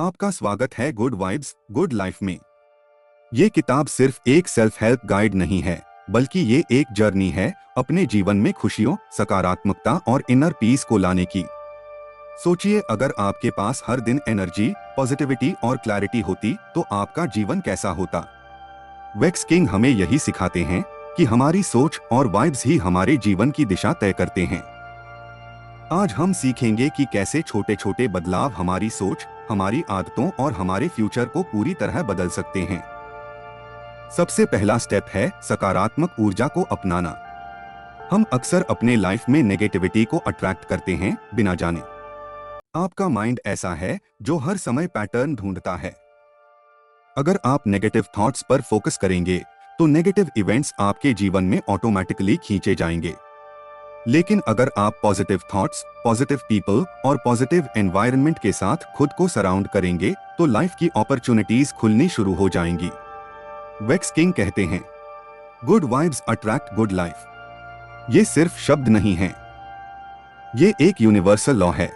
आपका स्वागत है गुड वाइब्स गुड लाइफ में। ये किताब सिर्फ एक सेल्फ हेल्प गाइड नहीं है, बल्कि ये एक जर्नी है अपने जीवन में खुशियों, सकारात्मकता और इनर पीस को लाने की। सोचिए, अगर आपके पास हर दिन एनर्जी, पॉजिटिविटी और क्लैरिटी होती तो आपका जीवन कैसा होता। वेक्स किंग हमें यही सिखाते हैं कि हमारी सोच और वाइब्स ही हमारे जीवन की दिशा तय करते हैं। आज हम सीखेंगे कि कैसे छोटे छोटे बदलाव हमारी सोच, हमारी आदतों और हमारे फ्यूचर को पूरी तरह बदल सकते हैं। सबसे पहला स्टेप है सकारात्मक ऊर्जा को अपनाना। हम अक्सर अपने लाइफ में नेगेटिविटी को अट्रैक्ट करते हैं बिना जाने। आपका माइंड ऐसा है जो हर समय पैटर्न ढूंढता है। अगर आप नेगेटिव थॉट्स पर फोकस करेंगे तो नेगेटिव इवेंट्स आपके जीवन में ऑटोमेटिकली खींचे जाएंगे। लेकिन अगर आप पॉजिटिव थॉट्स, पॉजिटिव पीपल और पॉजिटिव एनवायरनमेंट के साथ खुद को सराउंड करेंगे तो लाइफ की अपॉर्चुनिटीज खुलनी शुरू हो जाएंगी। वेक्स किंग कहते हैं, good vibes attract good life. ये सिर्फ शब्द नहीं है, ये एक यूनिवर्सल लॉ है।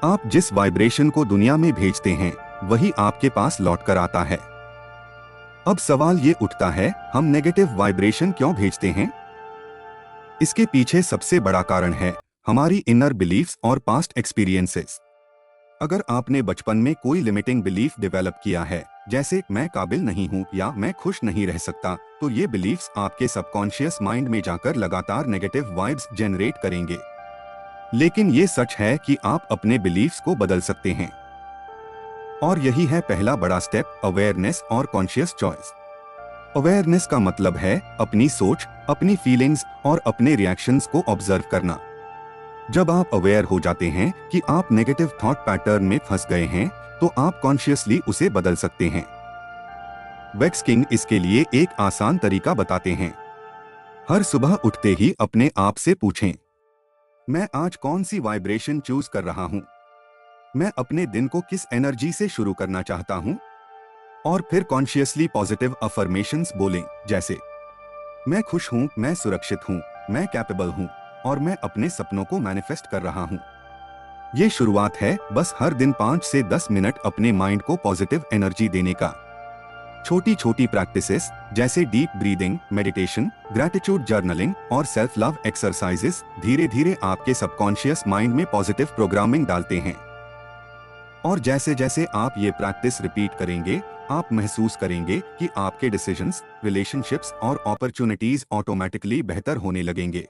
आप जिस वाइब्रेशन को दुनिया में भेजते हैं वही आपके पास लौट कर आता है। अब सवाल ये उठता है, हम नेगेटिव वाइब्रेशन क्यों भेजते हैं? इसके पीछे सबसे बड़ा कारण है हमारी इनर बिलीफ्स और पास्ट एक्सपीरियंसेस। अगर आपने बचपन में कोई लिमिटिंग बिलीफ डेवलप किया है, जैसे मैं काबिल नहीं हूं या मैं खुश नहीं रह सकता, तो ये बिलीफ्स आपके सबकॉन्शियस माइंड में जाकर लगातार नेगेटिव वाइब्स जनरेट करेंगे। लेकिन ये सच है कि आप अपने बिलीफ्स को बदल सकते हैं। और यही है पहला बड़ा स्टेप, अवेयरनेस और कॉन्शियस चॉइस। अवेयरनेस का मतलब है अपनी सोच, अपनी फीलिंग्स और अपने रिएक्शंस को ऑब्जर्व करना। जब आप अवेयर हो जाते हैं कि आप नेगेटिव थॉट पैटर्न में फंस गए हैं, तो आप कॉन्शियसली उसे बदल सकते हैं। वेक्स किंग इसके लिए एक आसान तरीका बताते हैं। हर सुबह उठते ही अपने आप से पूछें, मैं आज कौन सी वाइब्रेशन चूज कर रहा हूं? मैं अपने दिन को किस एनर्जी से शुरू करना चाहता हूं? और फिर कॉन्शियसली पॉजिटिव अफर्मेशंस बोलें, जैसे मैं खुश हूं, मैं सुरक्षित हूं, मैं कैपेबल हूं और मैं अपने सपनों को मैनिफेस्ट कर रहा हूं। ये शुरुआत है बस हर दिन 5 से 10 मिनट अपने माइंड को पॉजिटिव एनर्जी देने का। छोटी छोटी प्रैक्टिसेस जैसे deep breathing, meditation, gratitude journaling और सेल्फ लव एक्सरसाइजेस धीरे धीरे आपके सबकॉन्शियस माइंड में पॉजिटिव प्रोग्रामिंग डालते हैं। और जैसे जैसे आप ये प्रैक्टिस रिपीट करेंगे, आप महसूस करेंगे कि आपके डिसीजंस, रिलेशनशिप्स और अपॉर्चुनिटीज ऑटोमेटिकली बेहतर होने लगेंगे।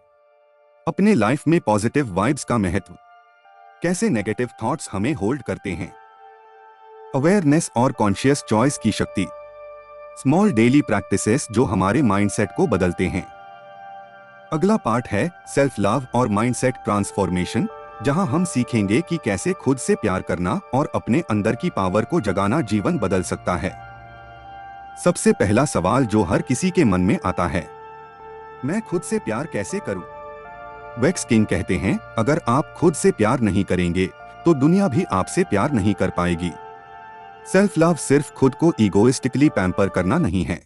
अपने लाइफ में पॉजिटिव वाइब्स का महत्व। कैसे नेगेटिव थॉट्स हमें होल्ड करते हैं। अवेयरनेस और कॉन्शियस चॉइस की शक्ति। स्मॉल डेली प्रैक्टिसेस जो हमारे माइंडसेट को बदलते हैं। अगला पार्ट है सेल्फ लव और माइंडसेट ट्रांसफॉर्मेशन, जहां हम सीखेंगे कि कैसे खुद से प्यार करना और अपने अंदर की पावर को जगाना जीवन बदल सकता है। सबसे पहला सवाल जो हर किसी के मन में आता है, मैं खुद से प्यार कैसे करूं? वेक्स किंग कहते हैं, अगर आप खुद से प्यार नहीं करेंगे तो दुनिया भी आपसे प्यार नहीं कर पाएगी। सेल्फ लव सिर्फ खुद को ईगोइस्टिकली पैम्पर करना नहीं है।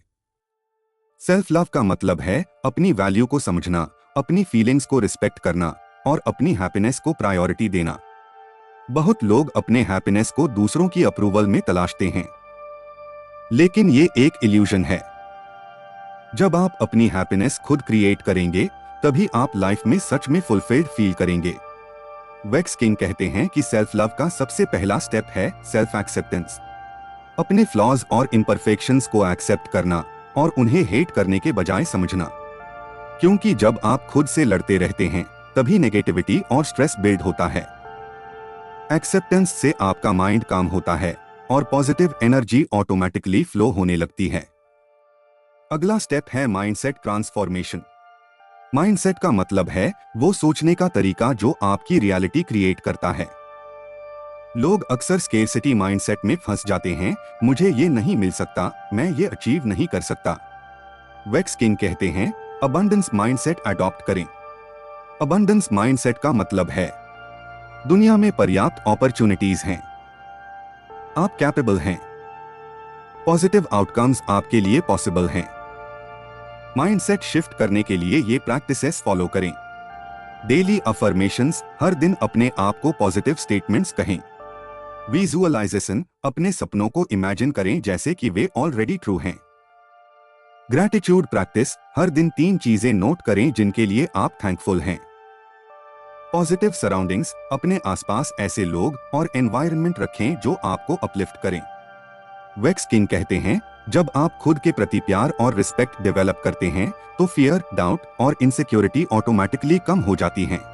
सेल्फ लव का मतलब है अपनी वैल्यू को समझना, अपनी फीलिंग्स को रिस्पेक्ट करना और अपनी हैप्पीनेस को प्रायोरिटी देना। बहुत लोग अपने हैप्पीनेस को दूसरों की अप्रूवल में तलाशते हैं, लेकिन ये एक इल्यूजन है। जब आप अपनी हैप्पीनेस खुद क्रिएट करेंगे, तभी आप लाइफ में सच में फुलफिल्ड फील करेंगे। वेक्स किंग कहते हैं कि सेल्फ लव का सबसे पहला स्टेप है सेल्फ एक्सेप्टेंस। अपने फ्लॉज और इम्परफेक्शंस को एक्सेप्ट करना और उन्हें हेट करने के बजाय समझना। क्योंकि जब आप खुद से लड़ते रहते हैं, तभी नेगेटिविटी और स्ट्रेस बिल्ड होता है। एक्सेप्टेंस से आपका माइंड काम होता है और पॉजिटिव एनर्जी ऑटोमेटिकली फ्लो होने लगती है। अगला स्टेप है माइंडसेट ट्रांसफॉर्मेशन। माइंडसेट का मतलब है वो सोचने का तरीका जो आपकी रियलिटी क्रिएट करता है। लोग अक्सर स्केर्सिटी माइंडसेट में फंस जाते हैं, मुझे ये नहीं मिल सकता, मैं ये अचीव नहीं कर सकता। वेक्स किंग कहते हैं, अबंडेंस माइंडसेट अडॉप्ट करें। अबंडेंस माइंडसेट का मतलब है दुनिया में पर्याप्त अपॉर्चुनिटीज हैं, आप कैपेबल हैं, पॉजिटिव आउटकम्स आपके लिए पॉसिबल हैं। माइंडसेट शिफ्ट करने के लिए ये प्रैक्टिसेस फॉलो करें। डेली अफर्मेशंस, हर दिन अपने आप को पॉजिटिव स्टेटमेंट्स कहें। विजुअलाइजेशन, अपने सपनों को इमेजिन करें जैसे कि वे ऑलरेडी ट्रू हैं। ग्रैटिट्यूड प्रैक्टिस, हर दिन 3 चीजें नोट करें जिनके लिए आप थैंकफुल हैं। पॉजिटिव सराउंडिंग्स, अपने आसपास ऐसे लोग और एनवायरनमेंट रखें जो आपको अपलिफ्ट करें। वेक्स किंग कहते हैं, जब आप खुद के प्रति प्यार और रिस्पेक्ट डेवलप करते हैं तो फियर, डाउट और इनसिक्योरिटी ऑटोमेटिकली कम हो जाती हैं।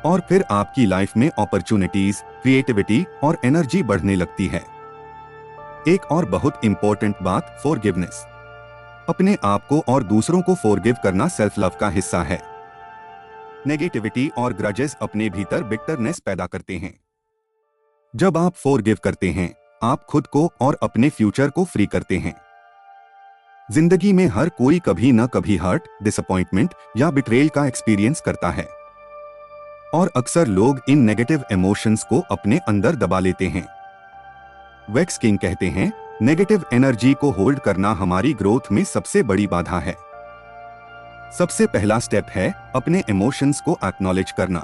और फिर आपकी लाइफ में अपॉर्चुनिटीज, क्रिएटिविटी और एनर्जी बढ़ने लगती है। एक और बहुत इंपॉर्टेंट बात, फॉरगिवनेस। अपने आप को और दूसरों को फॉरगिव करना सेल्फ लव का हिस्सा है। नेगेटिविटी और ग्रजेस अपने भीतर बिटरनेस पैदा करते हैं। जब आप फॉरगिव करते हैं, आप खुद को और अपने फ्यूचर को फ्री करते हैं। जिंदगी में हर कोई कभी न कभी हर्ट, डिसअपॉइंटमेंट या बिट्रेल का एक्सपीरियंस करता है, और अक्सर लोग इन नेगेटिव इमोशंस को अपने अंदर दबा लेते हैं। वेक्स किंग कहते हैं, नेगेटिव एनर्जी को होल्ड करना हमारी ग्रोथ में सबसे बड़ी बाधा है। सबसे पहला स्टेप है अपने इमोशंस को एक्नॉलेज करना।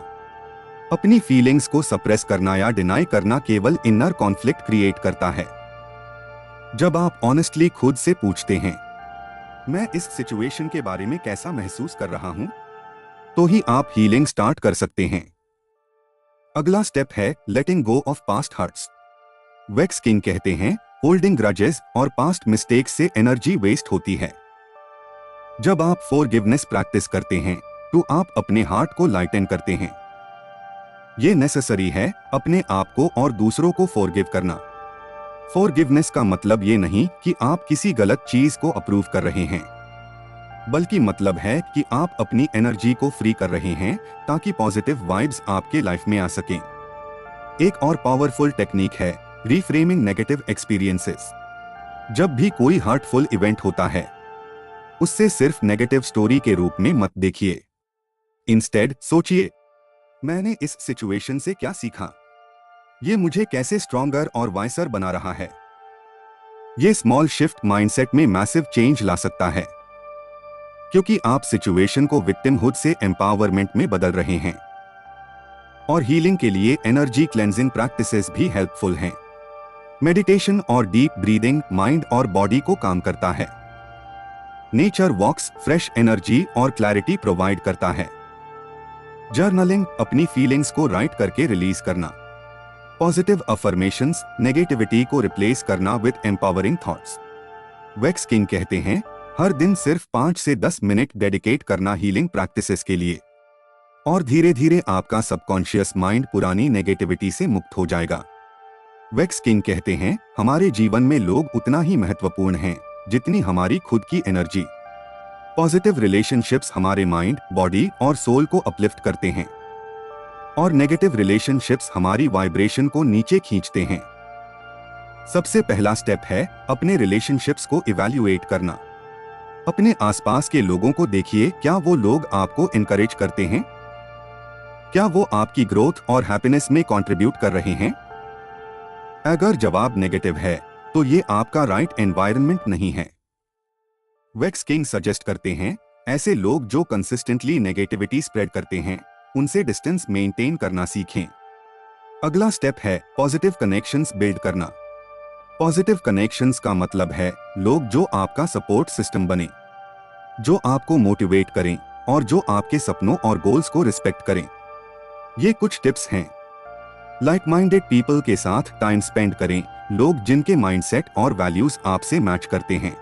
अपनी फीलिंग्स को सप्रेस करना या डिनाई करना केवल इनर कॉन्फ्लिक्ट क्रिएट करता है। जब आप ऑनेस्टली खुद से पूछते हैं, मैं इस सिचुएशन के बारे में कैसा महसूस कर रहा हूं, तो ही आप हीलिंग स्टार्ट कर सकते हैं। अगला स्टेप है letting go of past hurts. Vex King कहते हैं, होल्डिंग ग्रजेस और पास्ट मिस्टेक्स से एनर्जी वेस्ट होती है। जब आप फॉरगिवनेस प्रैक्टिस करते हैं तो आप अपने हार्ट को लाइटन करते हैं। ये नेसेसरी है अपने आप को और दूसरों को फॉरगिव करना। फॉरगिवनेस का मतलब ये नहीं कि आप किसी गलत चीज को अप्रूव कर रहे हैं, बल्कि मतलब है कि आप अपनी एनर्जी को फ्री कर रहे हैं ताकि पॉजिटिव वाइब्स आपके लाइफ में आ सकें। एक और पावरफुल टेक्निक है रीफ्रेमिंग नेगेटिव एक्सपीरियंसेस। जब भी कोई हर्टफुल इवेंट होता है, उससे सिर्फ नेगेटिव स्टोरी के रूप में मत देखिए। इंस्टेड सोचिए, मैंने इस सिचुएशन से क्या सीखा, ये मुझे कैसे स्ट्रॉन्गर और वाइसर बना रहा है। ये स्मॉल शिफ्ट माइंडसेट में मैसिव चेंज ला सकता है, क्योंकि आप सिचुएशन को विक्टिमहुड से एम्पावरमेंट में बदल रहे हैं। और हीलिंग के लिए एनर्जी क्लेंजिंग प्रैक्टिसेस भी हेल्पफुल हैं। मेडिटेशन और डीप ब्रीदिंग माइंड और बॉडी को काम करता है। नेचर वॉक्स फ्रेश एनर्जी और क्लैरिटी प्रोवाइड करता है। जर्नलिंग, अपनी फीलिंग्स को राइट करके रिलीज करना। पॉजिटिव अफर्मेशंस, नेगेटिविटी को रिप्लेस करना with empowering thoughts. Vex King कहते हैं, हर दिन सिर्फ 5 से 10 मिनट डेडिकेट करना हीलिंग प्रैक्टिसेस के लिए, और धीरे धीरे आपका सबकॉन्शियस माइंड पुरानी नेगेटिविटी से मुक्त हो जाएगा। वेक्स किंग कहते हैं, हमारे जीवन में लोग उतना ही महत्वपूर्ण हैं जितनी हमारी खुद की एनर्जी। पॉजिटिव रिलेशनशिप्स हमारे माइंड, बॉडी और सोल को अपलिफ्ट करते हैं, और नेगेटिव रिलेशनशिप्स हमारी वाइब्रेशन को नीचे खींचते हैं। सबसे पहला स्टेप है अपने रिलेशनशिप्स को इवैल्यूएट करना। अपने आसपास के लोगों को देखिए, क्या वो लोग आपको इनकरेज करते हैं? क्या वो आपकी ग्रोथ और हैप्पीनेस में कंट्रीब्यूट कर रहे हैं? अगर जवाब नेगेटिव है तो ये आपका राइट एनवायरनमेंट नहीं है। वेक्स किंग सजेस्ट करते हैं, ऐसे लोग जो कंसिस्टेंटली नेगेटिविटी स्प्रेड करते हैं, उनसे डिस्टेंस मेंटेन करना सीखें। अगला स्टेप है पॉजिटिव कनेक्शंस बिल्ड करना। पॉजिटिव कनेक्शंस का मतलब है लोग जो आपका सपोर्ट सिस्टम बने, जो आपको मोटिवेट करें और जो आपके सपनों और गोल्स को रिस्पेक्ट करें। ये कुछ टिप्स हैं। लाइक माइंडेड पीपल के साथ टाइम स्पेंड करें, लोग जिनके माइंडसेट और वैल्यूज आपसे मैच करते हैं।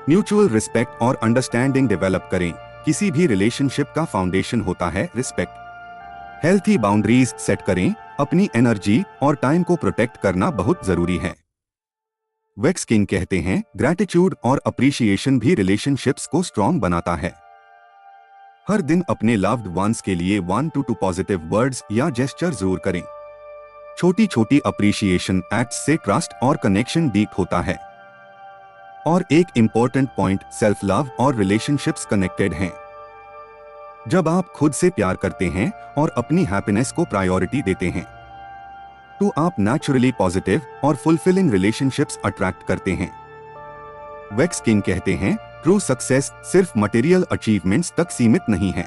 म्यूचुअल रिस्पेक्ट और अंडरस्टैंडिंग डेवलप करें, किसी भी रिलेशनशिप का फाउंडेशन होता है रिस्पेक्ट। हेल्थी बाउंड्रीज सेट करें, अपनी एनर्जी और टाइम को प्रोटेक्ट करना बहुत जरूरी है। वेक्स किंग कहते हैं, ग्रैटिट्यूड और अप्रिशिएशन भी रिलेशनशिप्स को स्ट्रॉन्ग बनाता है। हर दिन अपने लव्ड वंस के लिए 1 to 2 पॉजिटिव वर्ड्स या जेस्चर जरूर करें। छोटी छोटी अप्रिशिएशन एक्ट्स से ट्रस्ट और कनेक्शन डीप होता है। और एक इंपॉर्टेंट पॉइंट, सेल्फ लव और रिलेशनशिप्स कनेक्टेड हैं। जब आप खुद से प्यार करते हैं और अपनी हैप्पीनेस को प्रायोरिटी देते हैं, तो आप नेचुरली पॉजिटिव और फुलफिलिंग रिलेशनशिप्स अट्रैक्ट करते हैं। वेक्स किंग कहते हैं, ट्रू सक्सेस सिर्फ मटेरियल अचीवमेंट्स तक सीमित नहीं है।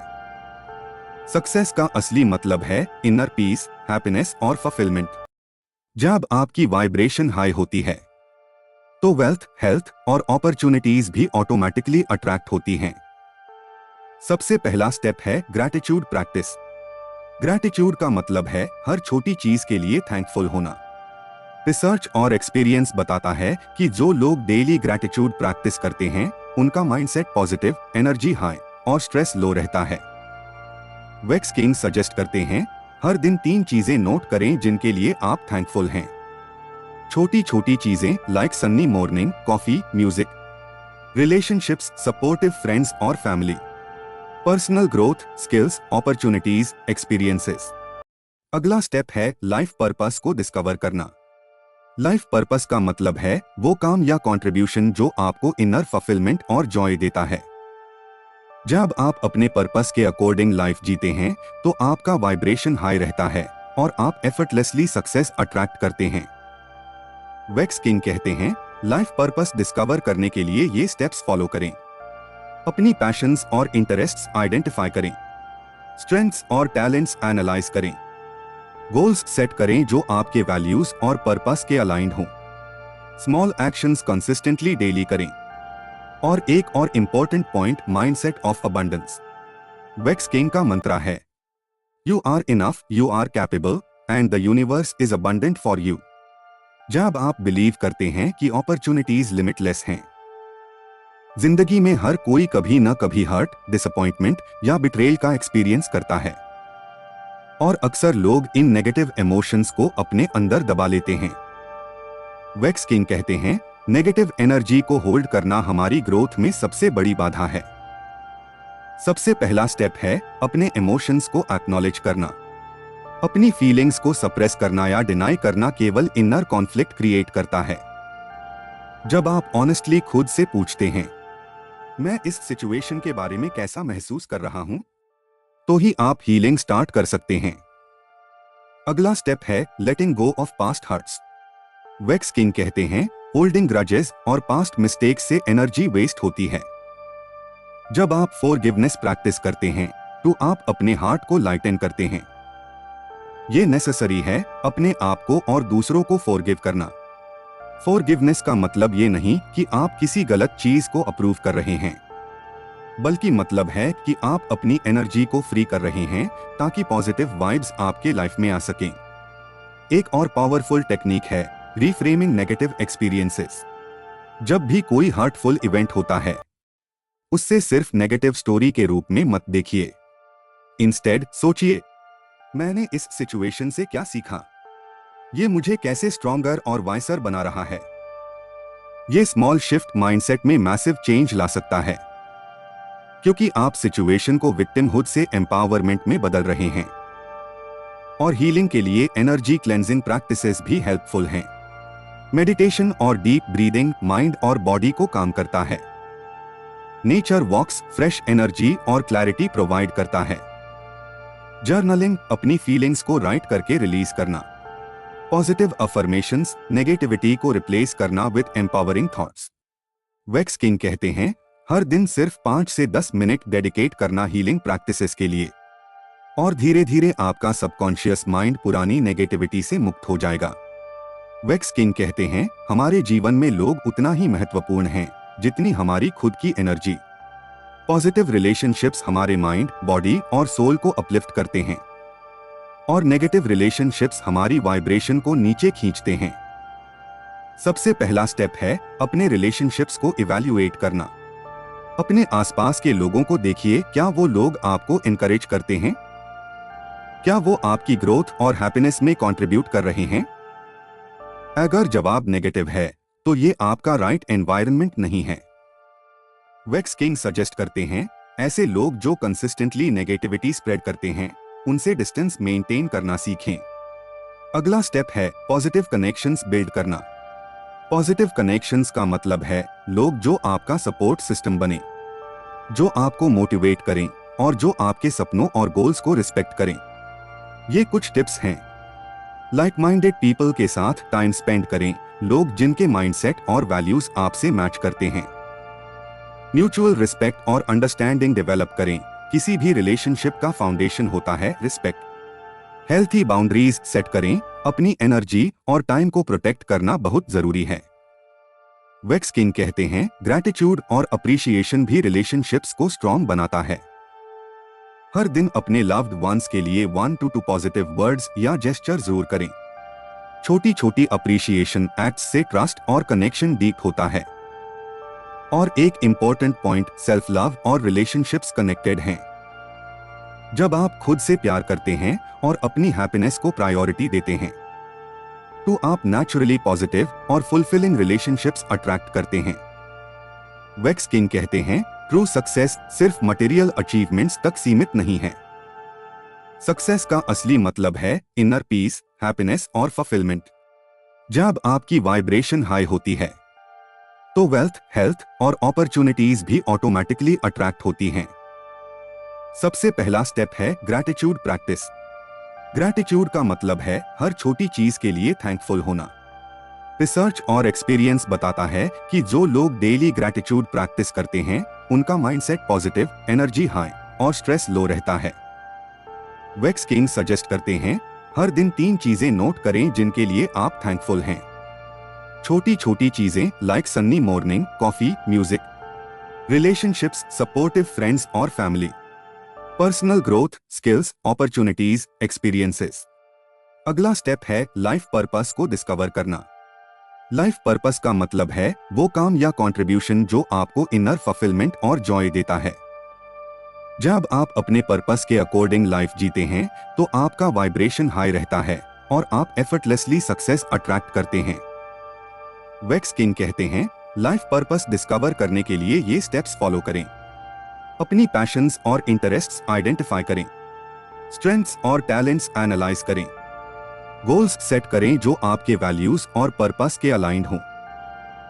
सक्सेस का असली मतलब है इनर पीस, हैप्पीनेस और फुलफिलमेंट। जब आपकी वाइब्रेशन हाई होती है तो वेल्थ, हेल्थ और अपॉर्चुनिटीज भी ऑटोमेटिकली अट्रैक्ट होती हैं। सबसे पहला स्टेप है ग्रैटिट्यूड प्रैक्टिस। ग्रैटिट्यूड का मतलब है हर छोटी चीज के लिए थैंकफुल होना। रिसर्च और एक्सपीरियंस बताता है कि जो लोग डेली ग्रैटिट्यूड प्रैक्टिस करते हैं उनका माइंडसेट पॉजिटिव, एनर्जी हाई और स्ट्रेस लो रहता है। वेक्स किंग सजेस्ट करते हैं हर दिन 3 चीजें नोट करें जिनके लिए आप थैंकफुल हैं। छोटी छोटी चीजें like sunny morning, coffee, music, relationships, supportive friends और family, personal growth, skills, opportunities, experiences. अगला स्टेप है लाइफ पर्पस को डिस्कवर करना। लाइफ पर्पस का मतलब है वो काम या कंट्रीब्यूशन जो आपको इनर फुलफिलमेंट और जॉय देता है। जब आप अपने पर्पस के अकॉर्डिंग लाइफ जीते हैं तो आपका वाइब्रेशन हाई रहता है और आप एफर्टलेसली सक्सेस अट्रैक्ट करते हैं। वेक्स किंग कहते हैं लाइफ पर्पस डिस्कवर करने के लिए ये स्टेप्स फॉलो करें। अपनी पैशंस और इंटरेस्ट्स आइडेंटिफाई करें। स्ट्रेंथ्स और टैलेंट्स एनालाइज करें। गोल्स सेट करें जो आपके वैल्यूज और पर्पस के अलाइंड हों। स्मॉल एक्शंस कंसिस्टेंटली डेली करें। और एक और important point, mindset of abundance. Vex King का मंत्र है you are enough, you are capable and the universe is abundant for you. जब आप बिलीव करते हैं कि अपॉर्चुनिटीज लिमिटलेस हैं, जिंदगी में हर कोई कभी न कभी हर्ट, डिसअपॉइंटमेंट या बिट्रेल का एक्सपीरियंस करता है और अक्सर लोग इन नेगेटिव इमोशंस को अपने अंदर दबा लेते हैं। वेक्स किंग कहते हैं नेगेटिव एनर्जी को होल्ड करना हमारी ग्रोथ में सबसे बड़ी बाधा है। सबसे पहला स्टेप है अपने इमोशंस को एक्नॉलेज करना। अपनी फीलिंग्स को सप्रेस करना या डिनाई करना केवल इनर कॉन्फ्लिक्ट क्रिएट करता है। जब आप ऑनेस्टली खुद से पूछते हैं मैं इस सिचुएशन के बारे में कैसा महसूस कर रहा हूं, तो ही आप हीलिंग स्टार्ट कर सकते हैं। अगला स्टेप है letting go of past hurts. Vex King कहते हैं होल्डिंग ग्रजेस और पास्ट मिस्टेक्स से एनर्जी वेस्ट होती है। जब आप फॉरगिवनेस प्रैक्टिस करते हैं तो आप अपने हार्ट को लाइटन करते हैं। ये नेसेसरी है अपने आप को और दूसरों को फॉरगिव करना। फॉरगिवनेस का मतलब ये नहीं कि आप किसी गलत चीज को अप्रूव कर रहे हैं, बल्कि मतलब है कि आप अपनी एनर्जी को फ्री कर रहे हैं ताकि पॉजिटिव वाइब्स आपके लाइफ में आ सकें। एक और पावरफुल टेक्निक है रीफ्रेमिंग नेगेटिव एक्सपीरियंसेस। जब भी कोई हर्टफुल इवेंट होता है उससे सिर्फ नेगेटिव स्टोरी के रूप में मत देखिए। इंस्टेड सोचिए मैंने इस सिचुएशन से क्या सीखा, ये मुझे कैसे स्ट्रॉन्गर और वाइसर बना रहा है। ये स्मॉल शिफ्ट माइंडसेट में मैसिव चेंज ला सकता है, क्योंकि आप सिचुएशन को विक्टिमहुड से एम्पावरमेंट में बदल रहे हैं। और हीलिंग के लिए एनर्जी क्लेंजिंग प्रैक्टिसेस भी हेल्पफुल हैं। मेडिटेशन और डीप ब्रीदिंग माइंड और बॉडी को काम करता है। नेचर वॉक्स फ्रेश एनर्जी और क्लैरिटी प्रोवाइड करता है। जर्नलिंग अपनी फीलिंग्स को राइट करके रिलीज करना। पॉजिटिव अफर्मेशंस नेगेटिविटी को रिप्लेस करना with empowering thoughts. Vex King कहते हैं हर दिन सिर्फ 5 से 10 मिनट डेडिकेट करना हीलिंग प्रैक्टिसेस के लिए, और धीरे धीरे आपका सबकॉन्शियस माइंड पुरानी नेगेटिविटी से मुक्त हो जाएगा। वेक्स किंग कहते हैं हमारे जीवन में लोग उतना ही महत्वपूर्ण हैं जितनी हमारी खुद की एनर्जी। पॉजिटिव रिलेशनशिप्स हमारे माइंड, बॉडी और सोल को अपलिफ्ट करते हैं, और नेगेटिव रिलेशनशिप्स हमारी वाइब्रेशन को नीचे खींचते हैं। सबसे पहला स्टेप है अपने रिलेशनशिप्स को इवैल्यूएट करना। अपने आसपास के लोगों को देखिए, क्या वो लोग आपको इनकरेज करते हैं? क्या वो आपकी ग्रोथ और हैप्पीनेस में कंट्रीब्यूट कर रहे हैं? अगर जवाब नेगेटिव है तो ये आपका राइट एनवायरनमेंट नहीं है। वेक्स किंग सजेस्ट करते हैं ऐसे लोग जो कंसिस्टेंटली नेगेटिविटी स्प्रेड करते हैं उनसे डिस्टेंस मेंटेन करना सीखें। अगला स्टेप है पॉजिटिव कनेक्शंस बिल्ड करना। पॉजिटिव कनेक्शंस का मतलब है लोग जो आपका सपोर्ट सिस्टम बने, जो आपको मोटिवेट करें और जो आपके सपनों और गोल्स को रिस्पेक्ट करें। ये कुछ टिप्स हैं। लाइक माइंडेड पीपल के साथ टाइम स्पेंड करें, लोग जिनके माइंडसेट और वैल्यूज आपसे मैच करते हैं। म्यूचुअल रिस्पेक्ट और अंडरस्टैंडिंग डेवलप करें। किसी भी रिलेशनशिप का फाउंडेशन होता है रिस्पेक्ट। हेल्थी बाउंड्रीज सेट करें, अपनी एनर्जी और टाइम को प्रोटेक्ट करना बहुत जरूरी है। वेक्स किंग कहते हैं, ग्रैटिट्यूड और अप्रिशिएशन भी रिलेशनशिप्स को स्ट्रॉन्ग बनाता है। हर दिन अपने लव्ड वंस के लिए 1 to 2 पॉजिटिव वर्ड्स या जेस्चर जरूर करें। छोटी छोटी अप्रिशिएशन एक्ट्स से ट्रस्ट और कनेक्शन डीप होता है। और एक इंपॉर्टेंट पॉइंट, सेल्फ लव और रिलेशनशिप्स कनेक्टेड हैं। जब आप खुद से प्यार करते हैं और अपनी हैप्पीनेस को प्रायोरिटी देते हैं तो आप नेचुरली पॉजिटिव और फुलफिलिंग रिलेशनशिप्स अट्रैक्ट करते हैं। वेक्स किंग कहते हैं, ट्रू सक्सेस सिर्फ मटेरियल अचीवमेंट्स तक सीमित नहीं है। सक्सेस का असली मतलब है इनर पीस, हैप्पीनेस और फुलफिलमेंट। जब आपकी वाइब्रेशन हाई होती है तो वेल्थ, हेल्थ और अपॉर्चुनिटीज भी ऑटोमेटिकली अट्रैक्ट होती हैं। सबसे पहला स्टेप है ग्रैटिट्यूड प्रैक्टिस। ग्रैटिट्यूड का मतलब है हर छोटी चीज के लिए थैंकफुल होना। रिसर्च और एक्सपीरियंस बताता है कि जो लोग डेली ग्रैटिट्यूड प्रैक्टिस करते हैं उनका माइंडसेट पॉजिटिव, एनर्जी हाई और स्ट्रेस लो रहता है। वेक्स किंग सजेस्ट करते हैं, हर दिन 3 चीजें नोट करें जिनके लिए आप थैंकफुल हैं। छोटी छोटी चीजें like sunny morning, coffee, music, relationships, supportive friends और family, personal growth, skills, opportunities, experiences. अगला स्टेप है लाइफ पर्पस को डिस्कवर करना। लाइफ पर्पस का मतलब है वो काम या कंट्रीब्यूशन जो आपको इनर फुलफिलमेंट और जॉय देता है। जब आप अपने पर्पस के अकॉर्डिंग लाइफ जीते हैं तो आपका वाइब्रेशन हाई रहता है और आप एफर्टलेसली सक्सेस अट्रैक्ट करते हैं। वेक्स किंग कहते हैं, लाइफ पर्पस डिस्कवर करने के लिए ये स्टेप्स फॉलो करें। अपनी पैशंस और इंटरेस्ट्स आइडेंटिफाई करें। स्ट्रेंथ्स और टैलेंट्स एनालाइज करें। गोल्स सेट करें जो आपके वैल्यूज और पर्पस के अलाइंड हों।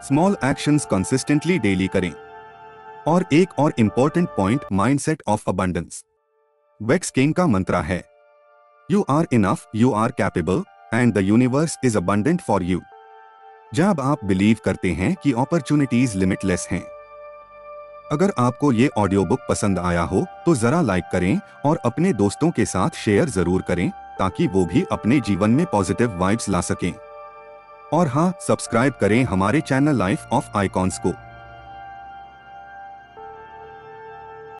स्मॉल एक्शंस कंसिस्टेंटली डेली करें। और एक और important point, mindset of abundance. Vex King का मंत्र है, you are enough, you are capable and the universe is abundant for you. जब आप बिलीव करते हैं कि अपॉर्चुनिटीज लिमिटलेस हैं। अगर आपको ये ऑडियो बुक पसंद आया हो तो जरा लाइक करें और अपने दोस्तों के साथ शेयर जरूर करें ताकि वो भी अपने जीवन में पॉजिटिव वाइब्स ला सकें। और हाँ, सब्सक्राइब करें हमारे चैनल लाइफ ऑफ आइकॉन्स को।